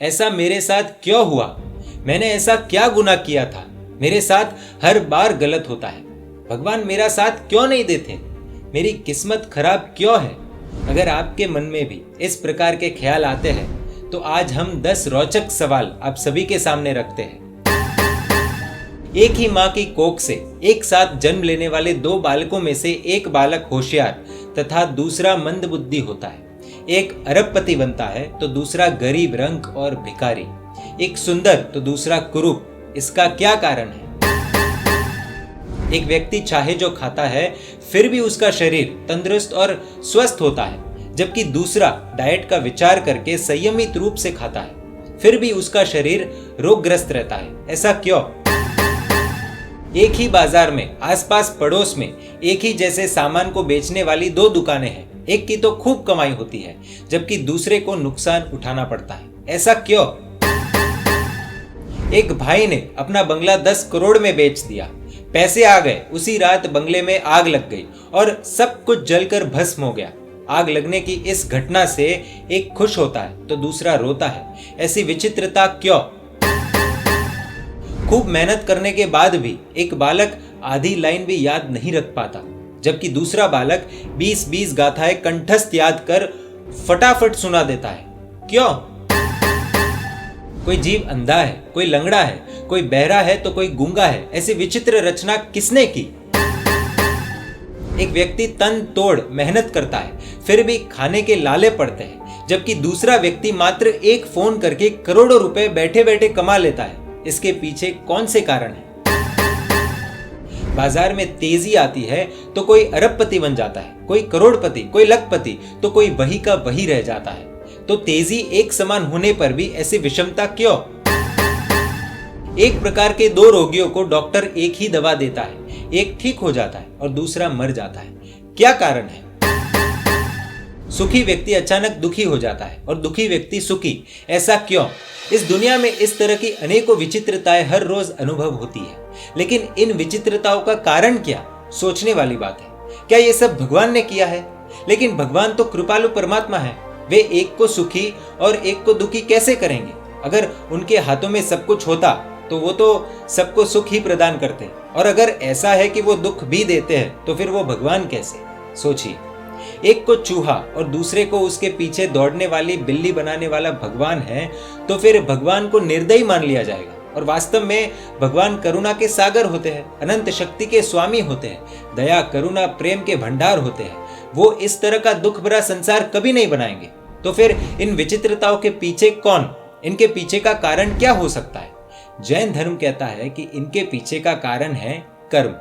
ऐसा मेरे साथ क्यों हुआ? मैंने ऐसा क्या गुनाह किया था? मेरे साथ हर बार गलत होता है। भगवान मेरा साथ क्यों नहीं देते? मेरी किस्मत खराब क्यों है? अगर आपके मन में भी इस प्रकार के ख्याल आते हैं तो आज हम 10 रोचक सवाल आप सभी के सामने रखते हैं। एक ही माँ की कोख से एक साथ जन्म लेने वाले 2 बालकों में से एक बालक होशियार तथा दूसरा मंदबुद्धि होता है। एक अरबपति बनता है तो दूसरा गरीब रंक और भिखारी। एक सुंदर तो दूसरा कुरूप। इसका क्या कारण है? एक व्यक्ति चाहे जो खाता है फिर भी उसका शरीर तंदुरुस्त और स्वस्थ होता है, जबकि दूसरा डाइट का विचार करके संयमित रूप से खाता है फिर भी उसका शरीर रोगग्रस्त रहता है। ऐसा क्यों? एक ही बाजार में आसपास पड़ोस में एक ही जैसे सामान को बेचने वाली 2 दुकानें हैं। एक की तो खूब कमाई होती है जबकि दूसरे को नुकसान उठाना पड़ता है। ऐसा क्यों? एक भाई ने अपना बंगला 10 करोड़ में बेच दिया। पैसे आ गए, उसी रात बंगले में आग लग गई और सब कुछ जलकर भस्म हो गया। आग लगने की इस घटना से एक खुश होता है तो दूसरा रोता है। ऐसी विचित्रता क्यों? खूब मेहनत करने के बाद भी एक बालक आधी लाइन भी याद नहीं रख पाता, जबकि दूसरा बालक 20-20 गाथाएं कंठस्थ याद कर फटाफट सुना देता है। क्यों? कोई जीव अंधा है, कोई लंगड़ा है, कोई बहरा है तो कोई गूंगा है। ऐसी विचित्र रचना किसने की? एक व्यक्ति तन तोड़ मेहनत करता है फिर भी खाने के लाले पड़ते हैं, जबकि दूसरा व्यक्ति मात्र एक फोन करके करोड़ों रुपए बैठे बैठे कमा लेता है। इसके पीछे कौन से कारण है? बाजार में तेजी आती है तो कोई अरबपति बन जाता है, कोई करोड़पति, कोई लखपति, तो कोई वही का वही रह जाता है। तो तेजी एक समान होने पर भी ऐसी विषमता क्यों? एक प्रकार के 2 रोगियों को डॉक्टर एक ही दवा देता है, एक ठीक हो जाता है और दूसरा मर जाता है। क्या कारण है? सुखी व्यक्ति अचानक दुखी हो जाता है और दुखी व्यक्ति सुखी। ऐसा क्यों? इस दुनिया में इस तरह की अनेकों विचित्रताएं हर रोज अनुभव होती है, लेकिन इन विचित्रताओं का कारण क्या? सोचने वाली बात है। क्या ये सब भगवान ने किया है? लेकिन भगवान तो कृपालु परमात्मा है। वे एक को सुखी और एक को दुखी कैसे करेंगे? अगर उनके हाथों में सब कुछ होता तो वो तो सबको सुख ही प्रदान करते, और अगर ऐसा है कि वो दुख भी देते हैं तो फिर वो भगवान कैसे? सोचिए, एक को चूहा और दूसरे को उसके पीछे दौड़ने वाली बिल्ली बनाने वाला भगवान है तो फिर भगवान को निर्दयी मान लिया जाएगा। और वास्तव में भगवान करुणा के सागर होते हैं, अनंत शक्ति के स्वामी होते हैं, दया करुणा प्रेम के भंडार होते हैं। वो इस तरह का दुख भरा संसार कभी नहीं बनाएंगे। तो फिर इन विचित्रताओं के पीछे कौन? इनके पीछे का कारण क्या हो सकता है? जैन धर्म कहता है कि इनके पीछे का कारण है कर्म।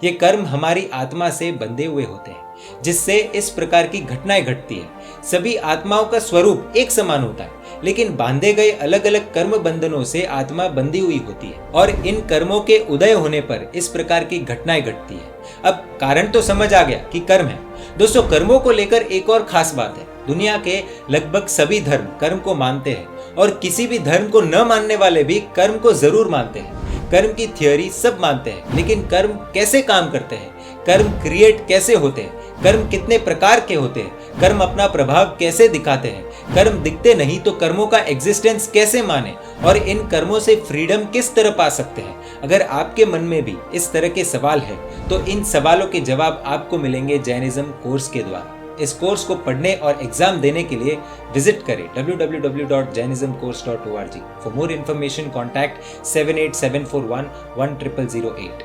ये कर्म हमारी आत्मा से बंधे हुए होते हैं, जिससे इस प्रकार की घटनाएं घटती है। सभी आत्माओं का स्वरूप एक समान होता है, लेकिन बांधे गए अलग अलग कर्म बंधनों से आत्मा बंधी हुई होती है और इन कर्मों के उदय होने पर इस प्रकार की घटनाएं घटती है। अब कारण तो समझ आ गया कि कर्म है। दोस्तों, कर्मों को लेकर एक और खास बात है। दुनिया के लगभग सभी धर्म कर्म को मानते हैं और किसी भी धर्म को न मानने वाले भी कर्म को जरूर मानते हैं। कर्म की थ्योरी सब मानते हैं, लेकिन कर्म कैसे काम करते हैं? कर्म क्रिएट कैसे होते हैं? कर्म कितने प्रकार के होते हैं? कर्म अपना प्रभाव कैसे दिखाते हैं? कर्म दिखते नहीं तो कर्मों का एग्जिस्टेंस कैसे माने? और इन कर्मों से फ्रीडम किस तरह पा सकते हैं? अगर आपके मन में भी इस तरह के सवाल है तो इन सवालों के जवाब आपको मिलेंगे जैनिज्म कोर्स के द्वारा। इस कोर्स को पढ़ने और एग्जाम देने के लिए विजिट करें www.jainismcourse.org। For more information contact 7874110008।